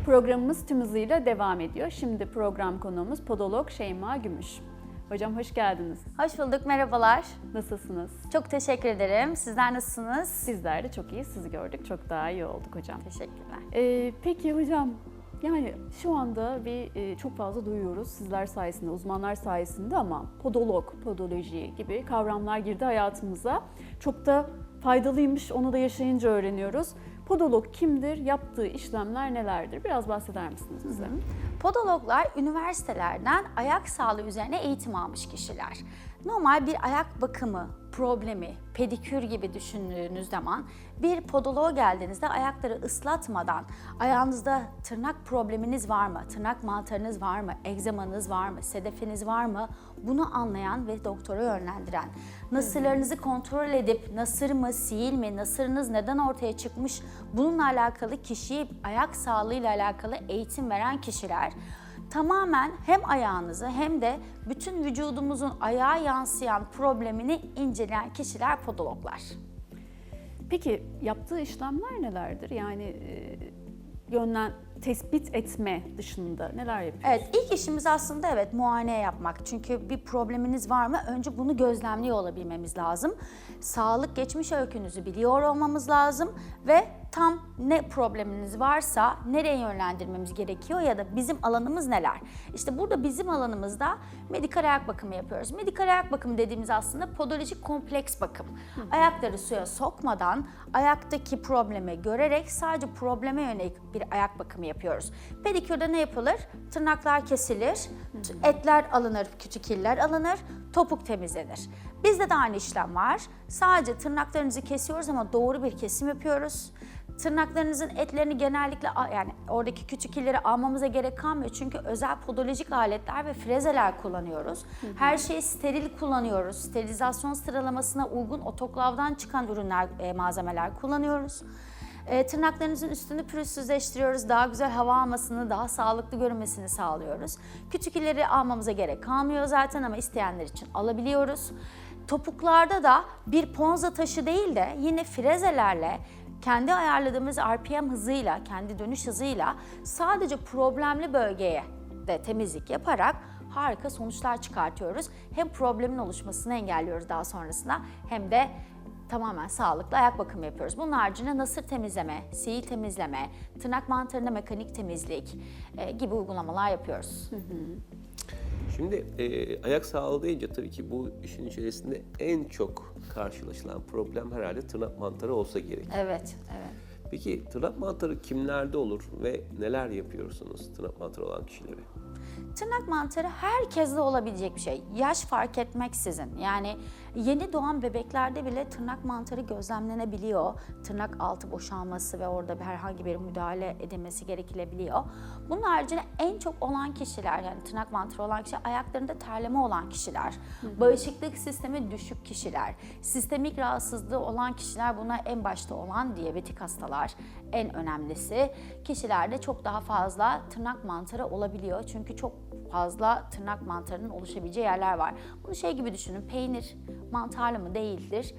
Programımız tüm hızıyla devam ediyor. Şimdi program konuğumuz podolog Şeyma Gümüş. Hocam hoş geldiniz. Hoş bulduk, merhabalar. Nasılsınız? Çok teşekkür ederim. Sizler nasılsınız? Bizler de çok iyi. Sizi gördük. Çok daha iyi olduk hocam. Teşekkürler. Peki hocam, yani şu anda çok fazla duyuyoruz sizler sayesinde, uzmanlar sayesinde ama podolog, podoloji gibi kavramlar girdi hayatımıza. Çok da faydalıymış, onu da yaşayınca öğreniyoruz. Podolog kimdir? Yaptığı işlemler nelerdir? Biraz bahseder misiniz bize? Podologlar üniversitelerden ayak sağlığı üzerine eğitim almış kişiler. Normal bir ayak bakımı, problemi, pedikür gibi düşündüğünüz zaman bir podoloğa geldiğinizde ayakları ıslatmadan ayağınızda tırnak probleminiz var mı, tırnak mantarınız var mı, egzamanız var mı, sedefiniz var mı bunu anlayan ve doktora yönlendiren, nasırlarınızı kontrol edip nasır mı, sihir mi, nasırınız neden ortaya çıkmış bununla alakalı kişiye ayak sağlığıyla alakalı eğitim veren kişiler. Tamamen hem ayağınızı hem de bütün vücudumuzun ayağa yansıyan problemini inceleyen kişiler podologlar. Peki yaptığı işlemler nelerdir? Yani tespit etme dışında neler yapıyorsunuz? Evet, ilk işimiz aslında muayene yapmak. Çünkü bir probleminiz var mı? Önce bunu gözlemliyor olabilmemiz lazım. Sağlık geçmiş öykünüzü biliyor olmamız lazım ve tam ne probleminiz varsa nereye yönlendirmemiz gerekiyor ya da bizim alanımız neler? İşte burada bizim alanımızda medikal ayak bakımı yapıyoruz. Medikal ayak bakımı dediğimiz aslında podolojik kompleks bakım. Ayakları suya sokmadan ayaktaki problemi görerek sadece probleme yönelik bir ayak bakımı yapıyoruz. Pedikürde ne yapılır? Tırnaklar kesilir, etler alınır, küçükiller alınır, topuk temizlenir. Bizde de aynı işlem var. Sadece tırnaklarınızı kesiyoruz ama doğru bir kesim yapıyoruz. Tırnaklarınızın etlerini genellikle yani oradaki küçük illeri almamıza gerek kalmıyor. Çünkü özel podolojik aletler ve frezeler kullanıyoruz. Her şeyi steril kullanıyoruz. Sterilizasyon sıralamasına uygun otoklavdan çıkan ürünler, malzemeler kullanıyoruz. Tırnaklarınızın üstünü pürüzsüzleştiriyoruz. Daha güzel hava almasını, daha sağlıklı görünmesini sağlıyoruz. Küçük illeri almamıza gerek kalmıyor zaten ama isteyenler için alabiliyoruz. Topuklarda da bir ponza taşı değil de yine frezelerle kendi ayarladığımız RPM hızıyla, kendi dönüş hızıyla sadece problemli bölgeye de temizlik yaparak harika sonuçlar çıkartıyoruz. Hem problemin oluşmasını engelliyoruz daha sonrasında hem de tamamen sağlıklı ayak bakımı yapıyoruz. Bunun haricinde nasır temizleme, sihir temizleme, tırnak mantarında mekanik temizlik gibi uygulamalar yapıyoruz. Şimdi ayak sağlığı deyince tabii ki bu işin içerisinde en çok karşılaşılan problem herhalde tırnak mantarı olsa gerek. Evet. Peki tırnak mantarı kimlerde olur ve neler yapıyorsunuz tırnak mantarı olan kişilere? Tırnak mantarı herkeste olabilecek bir şey. Yaş fark etmeksizin. Yani yeni doğan bebeklerde bile tırnak mantarı gözlemlenebiliyor. Tırnak altı boşalması ve orada herhangi bir müdahale edilmesi gerekilebiliyor. Bunun haricinde en çok olan kişiler, yani tırnak mantarı olan kişiler, ayaklarında terleme olan kişiler, bağışıklık sistemi düşük kişiler, sistemik rahatsızlığı olan kişiler, buna en başta olan diyabetik hastalar en önemlisi. Kişilerde çok daha fazla tırnak mantarı olabiliyor. Çünkü çok fazla tırnak mantarının oluşabileceği yerler var. Bunu şey gibi düşünün, peynir mantarlı mı değildir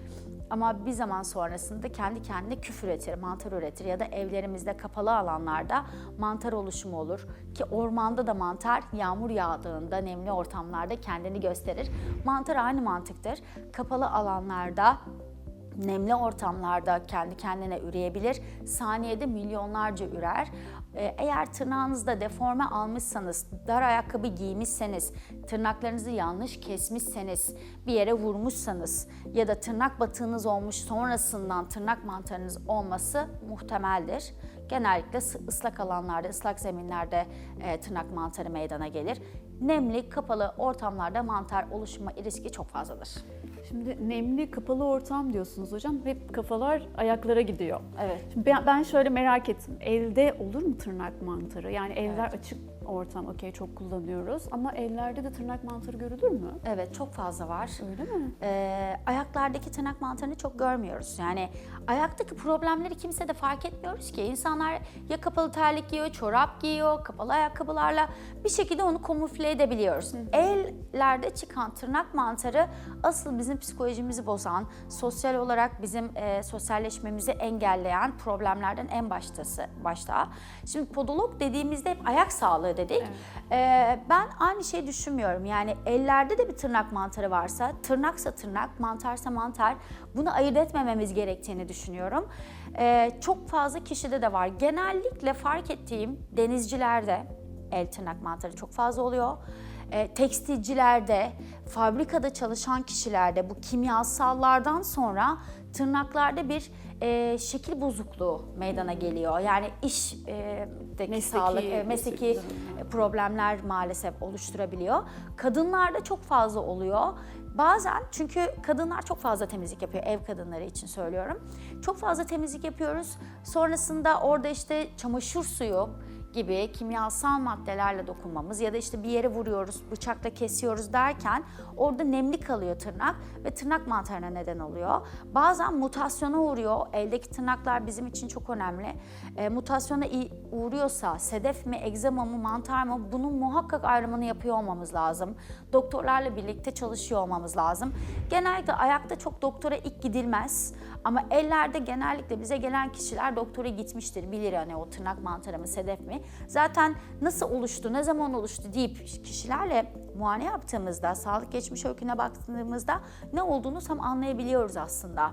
ama bir zaman sonrasında kendi kendine küf üretir, mantar üretir ya da evlerimizde kapalı alanlarda mantar oluşumu olur. Ki ormanda da mantar yağmur yağdığında nemli ortamlarda kendini gösterir. Mantar aynı mantıktır. Kapalı alanlarda, nemli ortamlarda kendi kendine üreyebilir. Saniyede milyonlarca ürer. Eğer tırnağınızda deforme almışsanız, dar ayakkabı giymişseniz, tırnaklarınızı yanlış kesmişseniz, bir yere vurmuşsanız ya da tırnak batığınız olmuş sonrasından tırnak mantarınız olması muhtemeldir. Genellikle ıslak alanlarda, ıslak zeminlerde tırnak mantarı meydana gelir. Nemli, kapalı ortamlarda mantar oluşma riski çok fazladır. Şimdi nemli, kapalı ortam diyorsunuz hocam. Hep kafalar ayaklara gidiyor. Evet. Şimdi ben şöyle merak ettim. Elde olur mu tırnak mantarı? Yani eller açık ortam, okey, çok kullanıyoruz. Ama ellerde de tırnak mantarı görülür mü? Evet, çok fazla var. Öyle mi? Ayaklardaki tırnak mantarını çok görmüyoruz. Yani ayaktaki problemleri kimse de fark etmiyoruz ki. İnsanlar ya kapalı terlik giyiyor, çorap giyiyor, kapalı ayakkabılarla bir şekilde onu kamufle edebiliyoruz. Ellerde çıkan tırnak mantarı asıl bizim psikolojimizi bozan, sosyal olarak bizim sosyalleşmemizi engelleyen problemlerden en başta. Şimdi podolog dediğimizde hep ayak sağlığı dedik. Ben aynı şeyi düşünmüyorum. Yani ellerde de bir tırnak mantarı varsa, tırnaksa tırnak, mantarsa mantar, bunu ayırt etmememiz gerektiğini düşünüyorum. Çok fazla kişide de var. Genellikle fark ettiğim denizcilerde el tırnak mantarı çok fazla oluyor. Tekstilcilerde, fabrikada çalışan kişilerde bu kimyasallardan sonra tırnaklarda bir şekil bozukluğu meydana geliyor. Yani mesleki problemler maalesef oluşturabiliyor. Kadınlarda çok fazla oluyor. Bazen, çünkü kadınlar çok fazla temizlik yapıyor, ev kadınları için söylüyorum. Çok fazla temizlik yapıyoruz. Sonrasında orada işte çamaşır suyu gibi kimyasal maddelerle dokunmamız ya da işte bir yere vuruyoruz, bıçakla kesiyoruz derken orada nemli kalıyor tırnak ve tırnak mantarına neden oluyor. Bazen mutasyona uğruyor. Eldeki tırnaklar bizim için çok önemli. Mutasyona uğruyorsa sedef mi, egzama mı, mantar mı, bunun muhakkak ayrımını yapıyor olmamız lazım. Doktorlarla birlikte çalışıyor olmamız lazım. Genellikle ayakta çok doktora ilk gidilmez. Ama ellerde genellikle bize gelen kişiler doktora gitmiştir, bilir hani o tırnak mantarı mı, sedef mi. Zaten nasıl oluştu, ne zaman oluştu deyip kişilerle muayene yaptığımızda, sağlık geçmiş öyküne baktığımızda ne olduğunu tam anlayabiliyoruz aslında.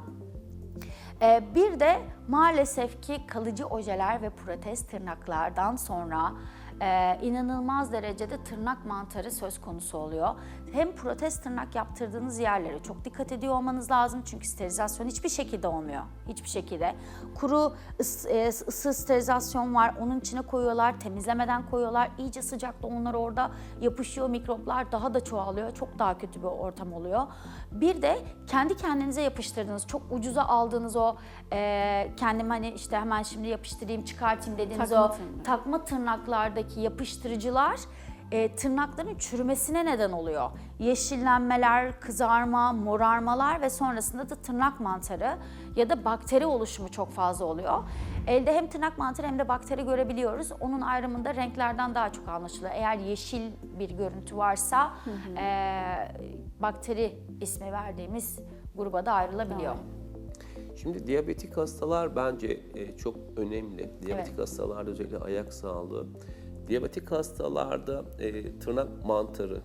Bir de maalesef ki kalıcı ojeler ve protez tırnaklardan sonra inanılmaz derecede tırnak mantarı söz konusu oluyor. Hem protez tırnak yaptırdığınız yerlere çok dikkat ediyor olmanız lazım çünkü sterilizasyon hiçbir şekilde olmuyor. Hiçbir şekilde. Kuru ısı sterilizasyon var, onun içine koyuyorlar, temizlemeden koyuyorlar. İyice sıcakta onlar orada yapışıyor, mikroplar daha da çoğalıyor. Çok daha kötü bir ortam oluyor. Bir de kendi kendinize yapıştırdığınız, çok ucuza aldığınız o kendim hani işte hemen şimdi yapıştırayım, çıkartayım dediğiniz takma tırnaklardaki yapıştırıcılar tırnakların çürümesine neden oluyor. Yeşillenmeler, kızarma, morarmalar ve sonrasında da tırnak mantarı ya da bakteri oluşumu çok fazla oluyor. Elde hem tırnak mantarı hem de bakteri görebiliyoruz. Onun ayrımında renklerden daha çok anlaşılıyor. Eğer yeşil bir görüntü varsa bakteri ismi verdiğimiz gruba da ayrılabiliyor. Şimdi diyabetik hastalar bence çok önemli. Diyabetik hastalarda özellikle ayak sağlığı. Diyabetik hastalarda tırnak mantarı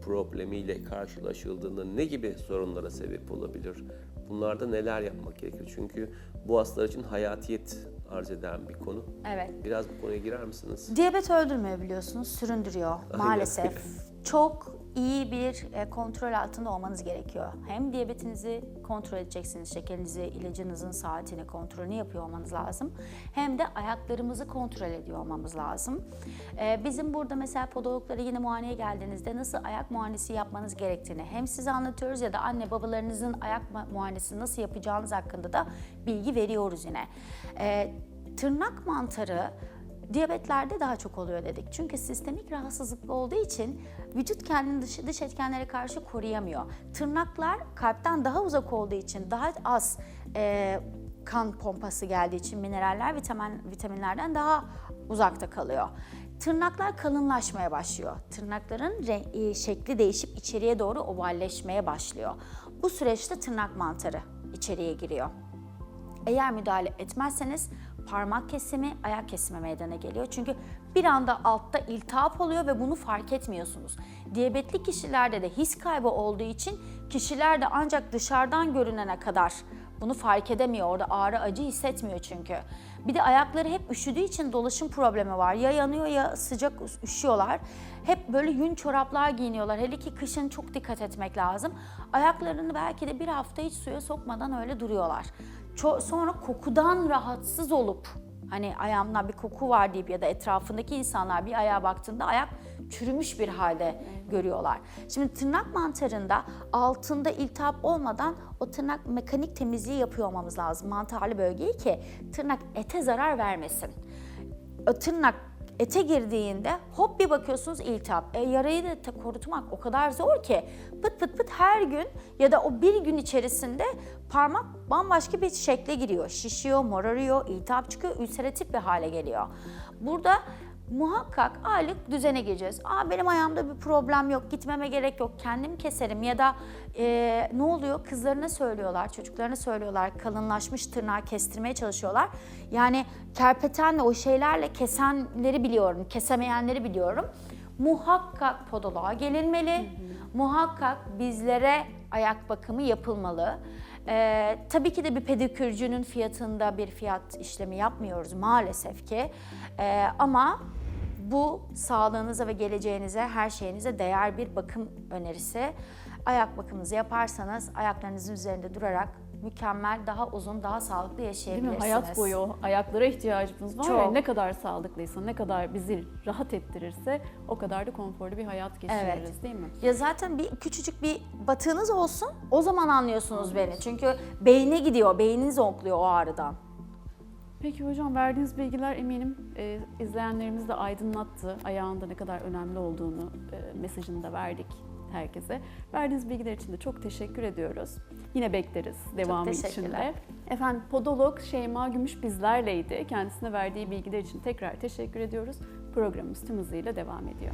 problemiyle karşılaşıldığında ne gibi sorunlara sebep olabilir? Bunlarda neler yapmak gerekir? Çünkü bu hastalar için hayatiyet arz eden bir konu. Evet. Biraz bu konuya girer misiniz? Diyabet öldürmüyor biliyorsunuz, süründürüyor maalesef. Çok iyi bir kontrol altında olmanız gerekiyor. Hem diyabetinizi kontrol edeceksiniz, şekerinizi, ilacınızın saatini, kontrolünü yapıyor olmanız lazım. Hem de ayaklarımızı kontrol ediyor olmamız lazım. Bizim burada mesela podologlara yine muayeneye geldiğinizde nasıl ayak muayenesi yapmanız gerektiğini hem size anlatıyoruz ya da anne babalarınızın ayak muayenesini nasıl yapacağınız hakkında da bilgi veriyoruz yine. Tırnak mantarı diyabetlerde daha çok oluyor dedik. Çünkü sistemik rahatsızlık olduğu için vücut kendini dış etkenlere karşı koruyamıyor. Tırnaklar kalpten daha uzak olduğu için daha az kan pompası geldiği için mineraller, vitaminlerden daha uzakta kalıyor. Tırnaklar kalınlaşmaya başlıyor. Tırnakların şekli değişip içeriye doğru ovalleşmeye başlıyor. Bu süreçte tırnak mantarı içeriye giriyor. Eğer müdahale etmezseniz parmak kesimi, ayak kesimi meydana geliyor. Çünkü bir anda altta iltihap oluyor ve bunu fark etmiyorsunuz. Diyabetli kişilerde de his kaybı olduğu için kişiler de ancak dışarıdan görünene kadar bunu fark edemiyor. Orada ağrı, acı hissetmiyor çünkü. Bir de ayakları hep üşüdüğü için dolaşım problemi var. Ya yanıyor ya sıcak üşüyorlar. Hep böyle yün çoraplar giyiniyorlar. Hele ki kışın çok dikkat etmek lazım. Ayaklarını belki de bir hafta hiç suya sokmadan öyle duruyorlar. Sonra kokudan rahatsız olup hani ayağımdan bir koku var deyip ya da etrafındaki insanlar bir ayağa baktığında ayak çürümüş bir halde görüyorlar. Şimdi tırnak mantarında altında iltihap olmadan o tırnak mekanik temizliği yapıyor olmamız lazım mantarlı bölgeyi ki tırnak ete zarar vermesin. O tırnak ete girdiğinde hop bir bakıyorsunuz iltihap. Yarayı da kurutmak o kadar zor ki pıt pıt pıt her gün ya da o bir gün içerisinde parmak bambaşka bir şekle giriyor. Şişiyor, morarıyor, iltihap çıkıyor, ülseratif bir hale geliyor. Burada Muhakkak aylık düzene gireceğiz. Benim ayağımda bir problem yok, gitmeme gerek yok, kendim keserim ya da ne oluyor? Kızlarına söylüyorlar, çocuklarına söylüyorlar, kalınlaşmış tırnağı kestirmeye çalışıyorlar. Yani kerpetenle o şeylerle kesenleri biliyorum, kesemeyenleri biliyorum. Muhakkak podoloğa gelinmeli, muhakkak bizlere ayak bakımı yapılmalı. Tabii ki de bir pedikürcünün fiyatında bir fiyat işlemi yapmıyoruz maalesef ki. Ama bu sağlığınıza ve geleceğinize, her şeyinize değer bir bakım önerisi. Ayak bakımınızı yaparsanız ayaklarınızın üzerinde durarak mükemmel, daha uzun, daha sağlıklı Değil yaşayabilirsiniz. mi? Hayat boyu o ayaklara ihtiyacımız var Çok. ve ne kadar sağlıklıysa, ne kadar bizi rahat ettirirse o kadar da konforlu bir hayat geçiririz, değil mi? Ya zaten bir küçücük bir batığınız olsun, o zaman anlıyorsunuz beni. Çünkü beyne gidiyor, beyniniz onkluyor o ağrıdan. Peki hocam, verdiğiniz bilgiler eminim izleyenlerimizi de aydınlattı. Ayağında ne kadar önemli olduğunu mesajını da verdik herkese. Verdiğiniz bilgiler için de çok teşekkür ediyoruz. Yine bekleriz devamı için teşekkürler. de. Efendim, podolog Şeyma Gümüş bizlerleydi. Kendisine verdiği bilgiler için tekrar teşekkür ediyoruz. Programımız tüm hızıyla devam ediyor.